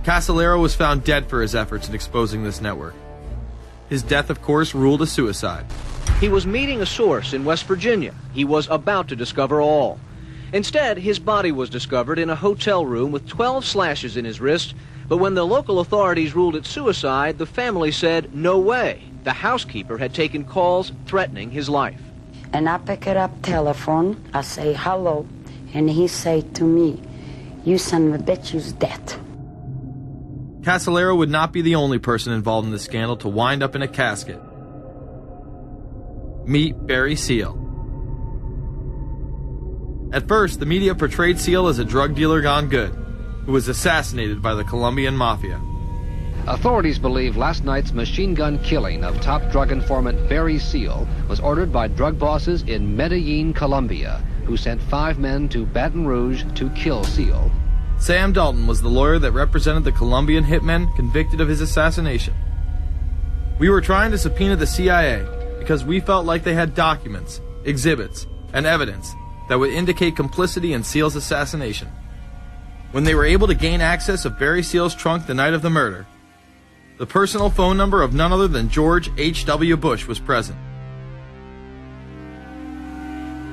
Casillero was found dead for his efforts in exposing this network. His death, of course, ruled a suicide. He was meeting a source in West Virginia. He was about to discover all. Instead, his body was discovered in a hotel room with 12 slashes in his wrist, but when the local authorities ruled it suicide, the family said, no way. The housekeeper had taken calls threatening his life. And I pick it up telephone, I say hello, and he say to me, you son of a bitch, you's dead. Casillero would not be the only person involved in the scandal to wind up in a casket. Meet Barry Seal. At first, the media portrayed Seal as a drug dealer gone good, who was assassinated by the Colombian mafia. Authorities believe last night's machine gun killing of top drug informant Barry Seal was ordered by drug bosses in Medellin, Colombia, who sent 5 men to Baton Rouge to kill Seal. Sam Dalton was the lawyer that represented the Colombian hitmen convicted of his assassination. We were trying to subpoena the CIA because we felt like they had documents, exhibits, and evidence that would indicate complicity in Seal's assassination. When they were able to gain access of Barry Seal's trunk the night of the murder, the personal phone number of none other than George H.W. Bush was present.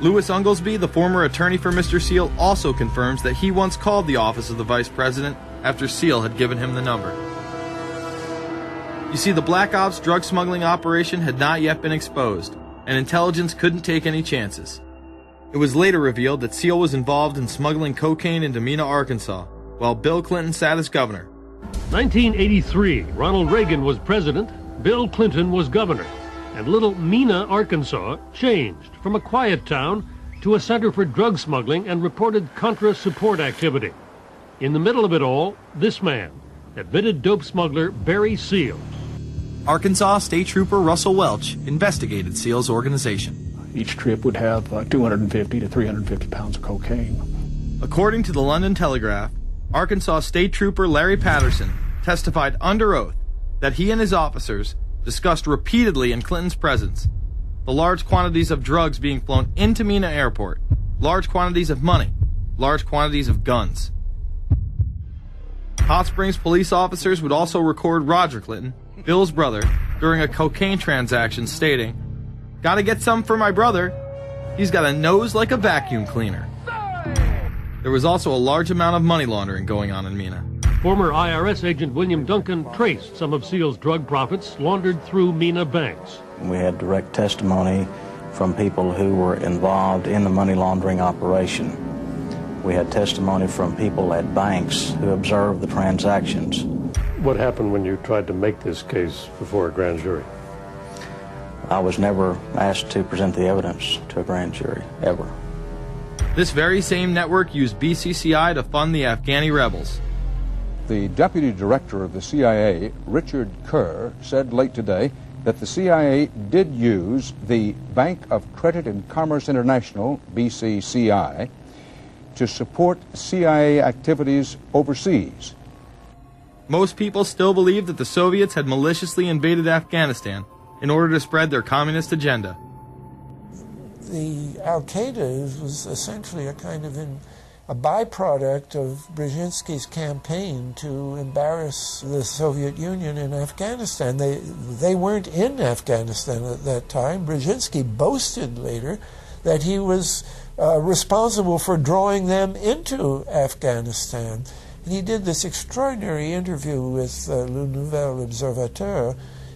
Louis Unglesby, the former attorney for Mr. Seal, also confirms that he once called the office of the vice president after Seal had given him the number. You see, the Black Ops drug smuggling operation had not yet been exposed, and intelligence couldn't take any chances. It was later revealed that Seal was involved in smuggling cocaine into Mena, Arkansas, while Bill Clinton sat as governor. 1983, Ronald Reagan was president, Bill Clinton was governor, and little Mena, Arkansas changed from a quiet town to a center for drug smuggling and reported Contra support activity. In the middle of it all, this man, admitted dope smuggler Barry Seal. Arkansas State Trooper Russell Welch investigated Seal's organization. Each trip would have 250 to 350 pounds of cocaine. According to the London Telegraph, Arkansas State Trooper Larry Patterson testified under oath that he and his officers discussed repeatedly in Clinton's presence the large quantities of drugs being flown into Mena Airport, large quantities of money, large quantities of guns. Hot Springs police officers would also record Roger Clinton, Bill's brother, during a cocaine transaction stating, "Gotta get some for my brother. He's got a nose like a vacuum cleaner." There was also a large amount of money laundering going on in Mena. Former IRS agent William Duncan traced some of Seal's drug profits laundered through Mena banks. We had direct testimony from people who were involved in the money laundering operation. We had testimony from people at banks who observed the transactions. What happened when you tried to make this case before a grand jury? I was never asked to present the evidence to a grand jury, ever. This very same network used BCCI to fund the Afghani rebels. The deputy director of the CIA, Richard Kerr, said late today that the CIA did use the Bank of Credit and Commerce International, BCCI, to support CIA activities overseas. Most people still believe that the Soviets had maliciously invaded Afghanistan in order to spread their communist agenda. The Al-Qaeda was essentially a kind of a byproduct of Brzezinski's campaign to embarrass the Soviet Union in Afghanistan. They weren't in Afghanistan at that time. Brzezinski boasted later that he was responsible for drawing them into Afghanistan. And he did this extraordinary interview with Le Nouvel Observateur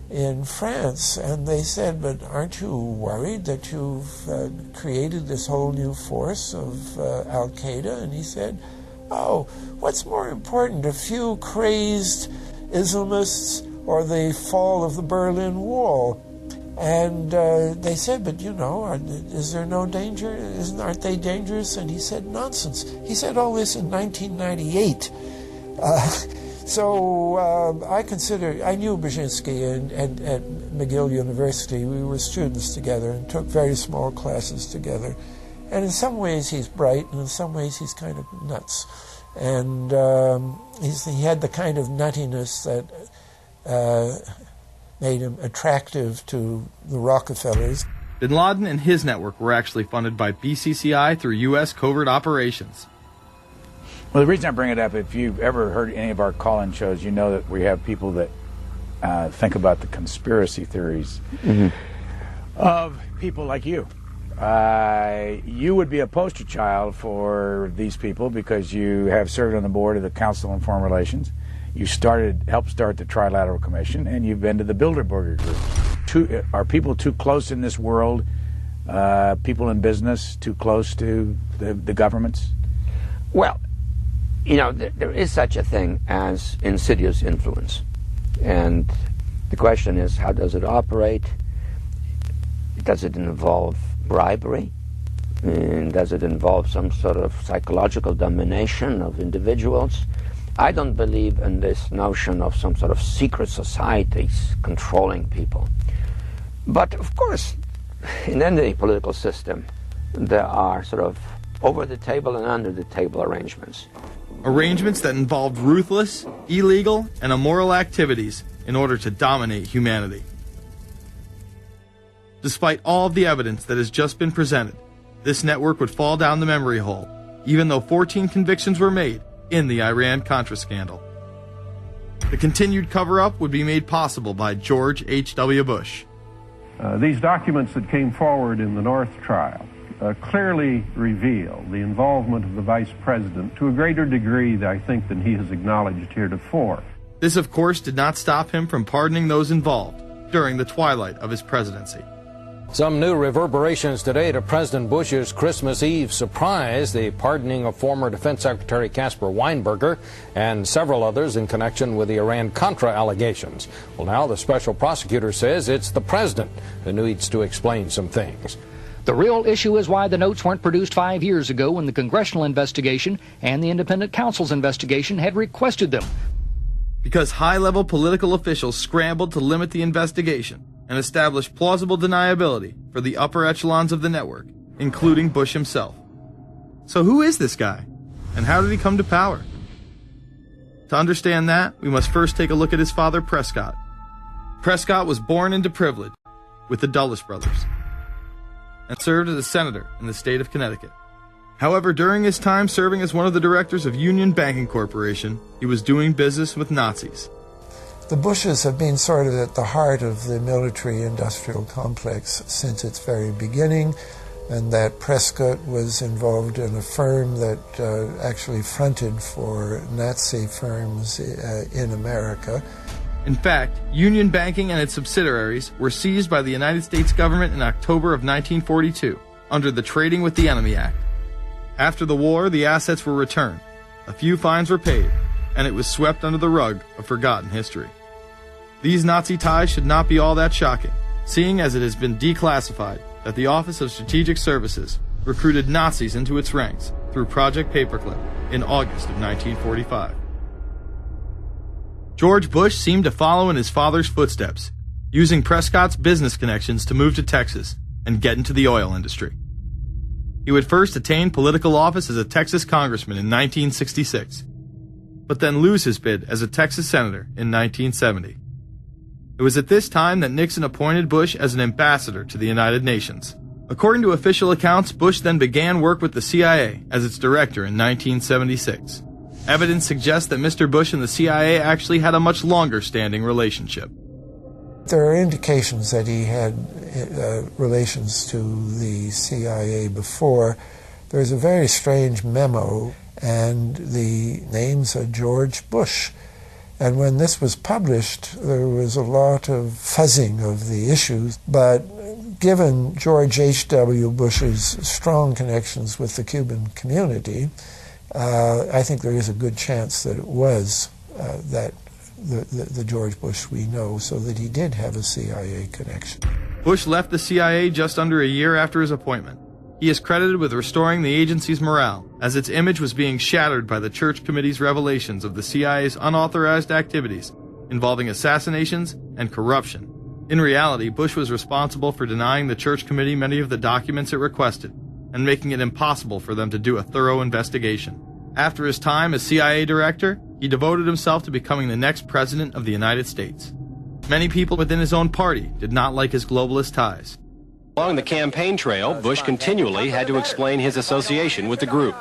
in France, and they said, but aren't you worried that you've created this whole new force of Al-Qaeda? And he said, oh, what's more important, a few crazed Islamists or the fall of the Berlin Wall? And they said, but you know, is there no danger? Aren't they dangerous? And he said, nonsense. He said all this in 1998. So I knew Brzezinski at McGill University. We were students together and took very small classes together. And in some ways he's bright, and in some ways he's kind of nuts. And he had the kind of nuttiness that made him attractive to the Rockefellers. Bin Laden and his network were actually funded by BCCI through U.S. covert operations. Well, the reason I bring it up, if you've ever heard any of our call-in shows, you know that we have people that think about the conspiracy theories of people like you. You would be a poster child for these people because you have served on the board of the Council on Foreign Relations. You helped start the Trilateral Commission, and you've been to the Bilderberger Group. Are people too close in this world, people in business, too close to the governments? Well, you know, there is such a thing as insidious influence. And the question is, how does it operate? Does it involve bribery? And does it involve some sort of psychological domination of individuals? I don't believe in this notion of some sort of secret societies controlling people. But of course, in any political system, there are sort of over-the-table and under-the-table arrangements. Arrangements that involved ruthless, illegal, and immoral activities in order to dominate humanity. Despite all of the evidence that has just been presented, this network would fall down the memory hole, even though 14 convictions were made in the Iran-Contra scandal. The continued cover-up would be made possible by George H.W. Bush. These documents that came forward in the North trial clearly reveal the involvement of the Vice President to a greater degree, I think, than he has acknowledged heretofore. This, of course, did not stop him from pardoning those involved during the twilight of his presidency. Some new reverberations today to President Bush's Christmas Eve surprise, the pardoning of former Defense Secretary Caspar Weinberger and several others in connection with the Iran-Contra allegations. Well, now the special prosecutor says it's the president who needs to explain some things. The real issue is why the notes weren't produced 5 years ago when the congressional investigation and the independent counsel's investigation had requested them. Because high-level political officials scrambled to limit the investigation and establish plausible deniability for the upper echelons of the network, including Bush himself. So who is this guy? And how did he come to power? To understand that, we must first take a look at his father, Prescott. Prescott was born into privilege with the Dulles brothers and served as a senator in the state of Connecticut. However, during his time serving as one of the directors of Union Banking Corporation, he was doing business with Nazis. The Bushes have been sort of at the heart of the military-industrial complex since its very beginning, and that Prescott was involved in a firm that actually fronted for Nazi firms in America. In fact, Union Banking and its subsidiaries were seized by the United States government in October of 1942 under the Trading with the Enemy Act. After the war, the assets were returned, a few fines were paid, and it was swept under the rug of forgotten history. These Nazi ties should not be all that shocking, seeing as it has been declassified that the Office of Strategic Services recruited Nazis into its ranks through Project Paperclip in August of 1945. George Bush seemed to follow in his father's footsteps, using Prescott's business connections to move to Texas and get into the oil industry. He would first attain political office as a Texas congressman in 1966, but then lose his bid as a Texas senator in 1970. It was at this time that Nixon appointed Bush as an ambassador to the United Nations. According to official accounts, Bush then began work with the CIA as its director in 1976. Evidence suggests that Mr. Bush and the CIA actually had a much longer-standing relationship. There are indications that he had relations to the CIA before. There's a very strange memo, and the name's George Bush. And when this was published, there was a lot of fuzzing of the issues, but given George H.W. Bush's strong connections with the Cuban community, I think there is a good chance that it was the George Bush we know, so that he did have a CIA connection. Bush left the CIA just under a year after his appointment. He is credited with restoring the agency's morale, as its image was being shattered by the Church Committee's revelations of the CIA's unauthorized activities involving assassinations and corruption. In reality, Bush was responsible for denying the Church Committee many of the documents it requested and making it impossible for them to do a thorough investigation. After his time as CIA director, he devoted himself to becoming the next president of the United States. Many people within his own party did not like his globalist ties. Along the campaign trail, Bush continually had to explain his association with the group.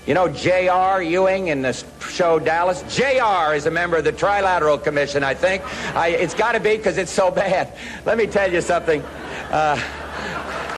You know J.R. Ewing in the show Dallas? J.R. is a member of the Trilateral Commission, I think. It's got to be because it's so bad. Let me tell you something.